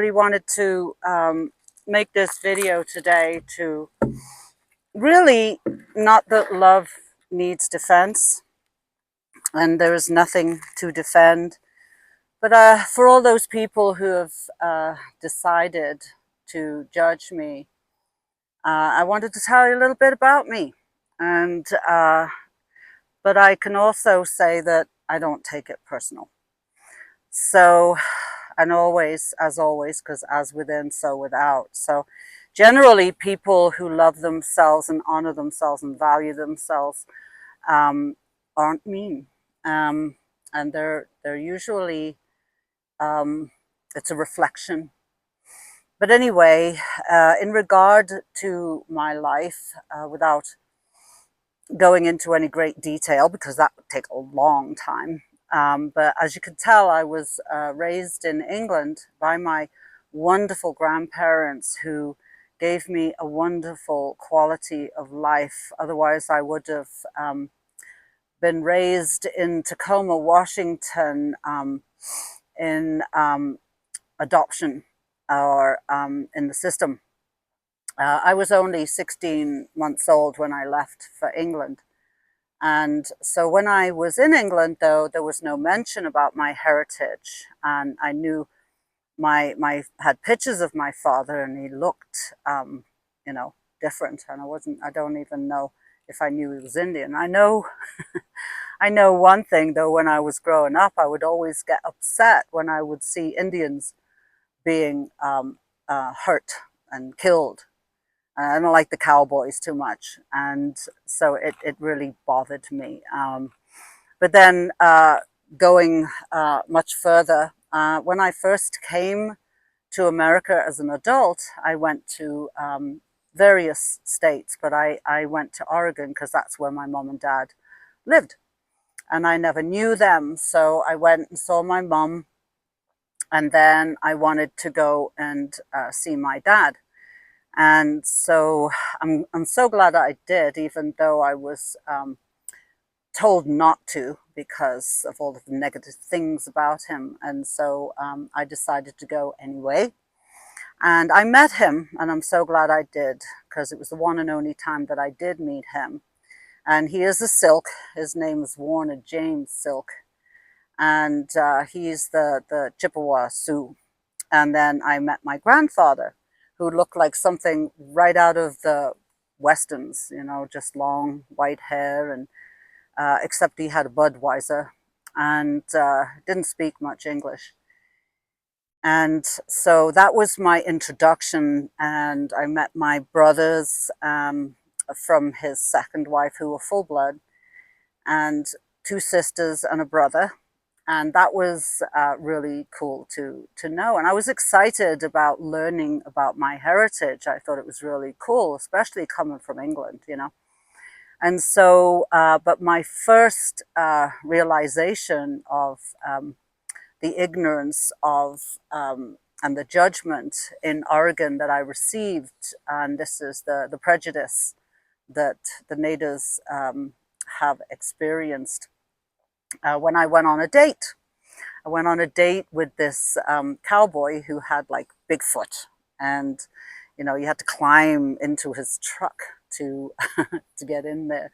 really wanted to make this video today to really, not that love needs defense and there is nothing to defend, but for all those people who have decided to judge me, I wanted to tell you a little bit about me. And but I can also say that I don't take it personal. So, and always, as always, because as within, so without. So generally people who love themselves and honor themselves and value themselves aren't mean. And they're usually, it's a reflection. But anyway, in regard to my life, without going into any great detail, because that would take a long time. But as you can tell, I was raised in England by my wonderful grandparents who gave me a wonderful quality of life. Otherwise, I would have been raised in Tacoma, Washington, in adoption or in the system. I was only 16 months old when I left for England. And so when I was in England, though, there was no mention about my heritage. And I knew had pictures of my father, and he looked, different. And I don't even know if I knew he was Indian. I know, I know one thing, though, when I was growing up, I would always get upset when I would see Indians being hurt and killed. I don't like the cowboys too much, and so it really bothered me. But then going much further, when I first came to America as an adult, I went to various states, but I went to Oregon because that's where my mom and dad lived. And I never knew them, so I went and saw my mom, and then I wanted to go and see my dad. And so I'm so glad I did, even though I was told not to because of all of the negative things about him. And so I decided to go anyway. And I met him, and I'm so glad I did, because it was the one and only time that I did meet him. And he is a Silk. His name is Warner James Silk. And he's the Chippewa Sioux. And then I met my grandfather, who looked like something right out of the Westerns, just long white hair, and except he had a Budweiser and didn't speak much English. And so that was my introduction, and I met my brothers from his second wife, who were full blood, and two sisters and a brother. And that was really cool to know. And I was excited about learning about my heritage. I thought it was really cool, especially coming from England, And so, but my first realization of the ignorance of and the judgment in Oregon that I received, and this is the prejudice that the natives have experienced. When I went on a date. I went on a date with this cowboy who had like Bigfoot, and you had to climb into his truck to to get in there.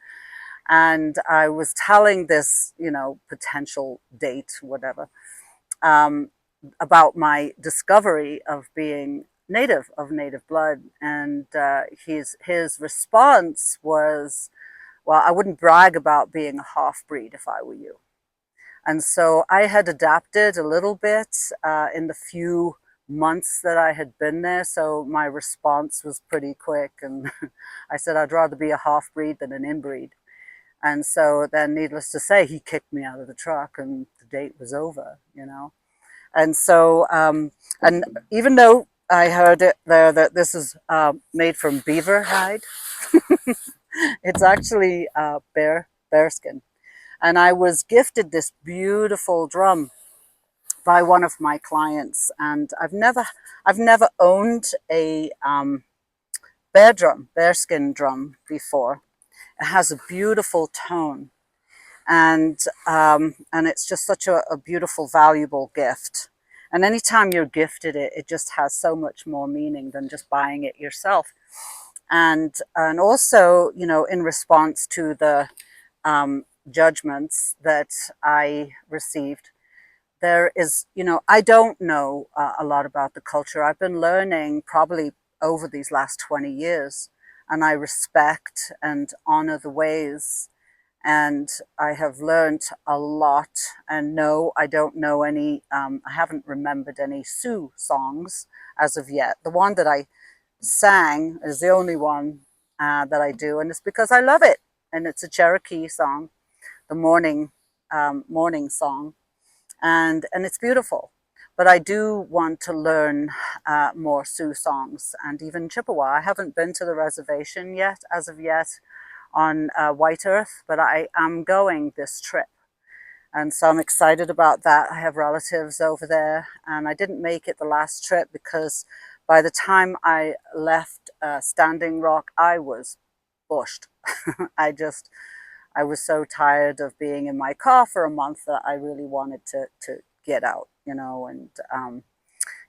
And I was telling this potential date, whatever, about my discovery of being of native blood, and his response was, well, I wouldn't brag about being a half-breed if I were you. And so I had adapted a little bit in the few months that I had been there. So my response was pretty quick. And I said, I'd rather be a half-breed than an inbreed. And so then, needless to say, he kicked me out of the truck and the date was over, And so, and even though I heard it there that this is made from beaver hide, it's actually bear skin. And I was gifted this beautiful drum by one of my clients, and I've never owned a bearskin drum before. It has a beautiful tone, and it's just such a beautiful, valuable gift. And anytime you're gifted it, it just has so much more meaning than just buying it yourself. And also, you know, in response to the judgments that I received, there is, you know, I don't know a lot about the culture. I've been learning probably over these last 20 years, and I respect and honor the ways. And I have learned a lot. And no, I don't know any, I haven't remembered any Sioux songs as of yet. The one that I sang is the only one that I do, and it's because I love it. And it's a Cherokee song, the morning song, and it's beautiful. But I do want to learn more Sioux songs and even Chippewa. I haven't been to the reservation yet, as of yet, on White Earth, but I am going this trip. And so I'm excited about that. I have relatives over there, and I didn't make it the last trip because by the time I left Standing Rock, I was bushed. I was so tired of being in my car for a month that I really wanted to get out, you know, and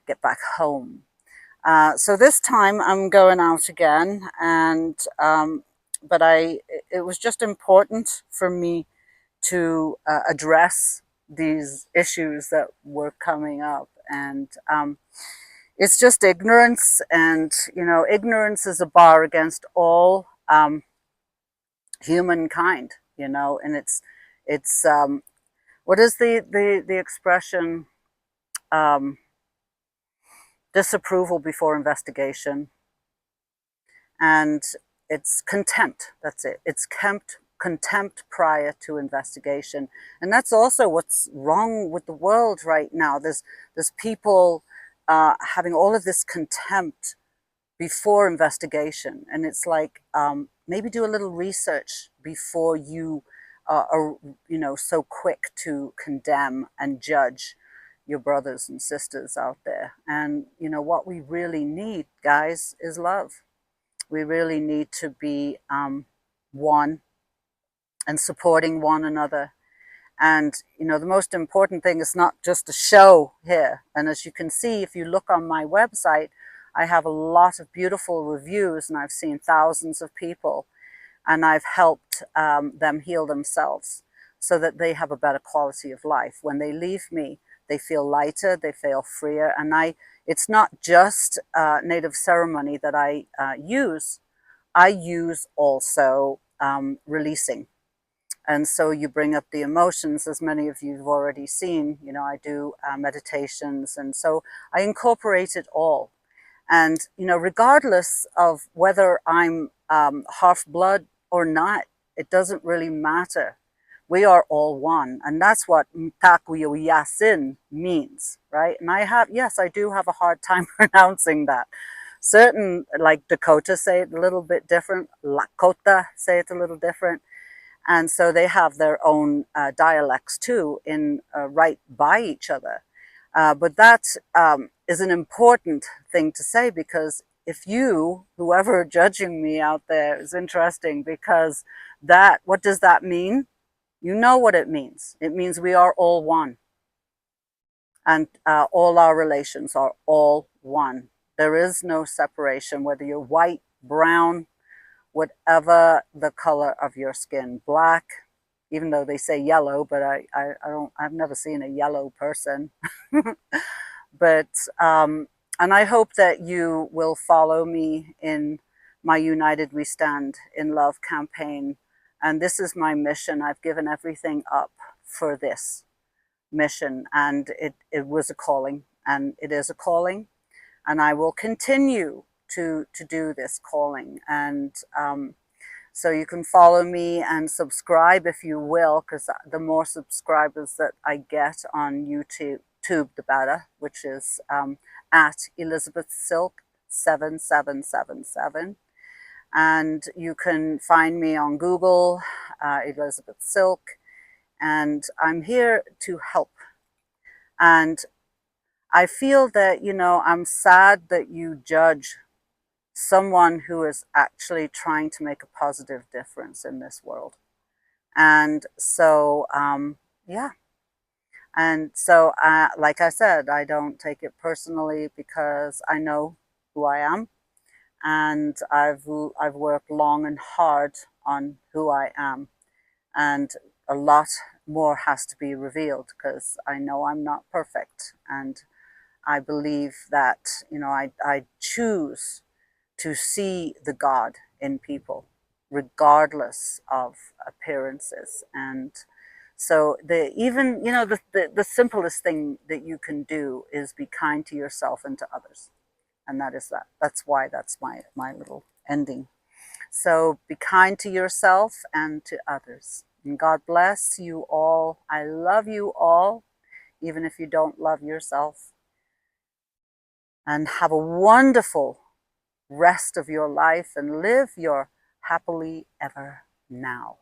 get back home. So this time I'm going out again, and but it was just important for me to address these issues that were coming up. And it's just ignorance, and you know, ignorance is a bar against all humankind, you know. And it's what is the expression, um, disapproval before investigation, and it's contempt. That's it. It's contempt prior to investigation. And that's also what's wrong with the world right now. There's people having all of this contempt before investigation, and it's like, maybe do a little research before you are, you know, so quick to condemn and judge your brothers and sisters out there. And you know what we really need, guys, is love. We really need to be one and supporting one another. And you know, the most important thing is not just a show here. And as you can see, if you look on my website, I have a lot of beautiful reviews, and I've seen thousands of people, and I've helped them heal themselves so that they have a better quality of life. When they leave me, they feel lighter, they feel freer. And it's not just native ceremony that I use. I use also releasing. And so you bring up the emotions, as many of you have already seen. You know, I do meditations, and so I incorporate it all. And you know, regardless of whether I'm half blood or not, it doesn't really matter. We are all one, and that's what Mtakuyo Yasin means, right? And yes, I do have a hard time pronouncing that. Certain, like Dakota, say it a little bit different. Lakota say it a little different. And so they have their own dialects too, in right by each other. But that is an important thing to say, because if you, whoever judging me out there, is interesting, because what does that mean? You know what it means. It means we are all one, and all our relations are all one. There is no separation, whether you're white, brown, whatever the color of your skin, black, even though they say yellow, but I've never seen a yellow person. But, and I hope that you will follow me in my United We Stand in Love campaign. And this is my mission. I've given everything up for this mission, and it was a calling, and it is a calling, and I will continue to do this calling. And so you can follow me and subscribe if you will, because the more subscribers that I get on YouTube, the better, which is at Elizabeth Silk 7777. And you can find me on Google, Elizabeth Silk, and I'm here to help. And I feel that, you know, I'm sad that you judge someone who is actually trying to make a positive difference in this world. And so, yeah, And so, like I said, I don't take it personally because I know who I am, and I've worked long and hard on who I am, and a lot more has to be revealed because I know I'm not perfect, and I believe that, you know, I choose to see the God in people, regardless of appearances. And so the even, you know, the simplest thing that you can do is be kind to yourself and to others. And that is that. That's why that's my little ending. So be kind to yourself and to others. And God bless you all. I love you all, even if you don't love yourself. And have a wonderful rest of your life and live your happily ever now.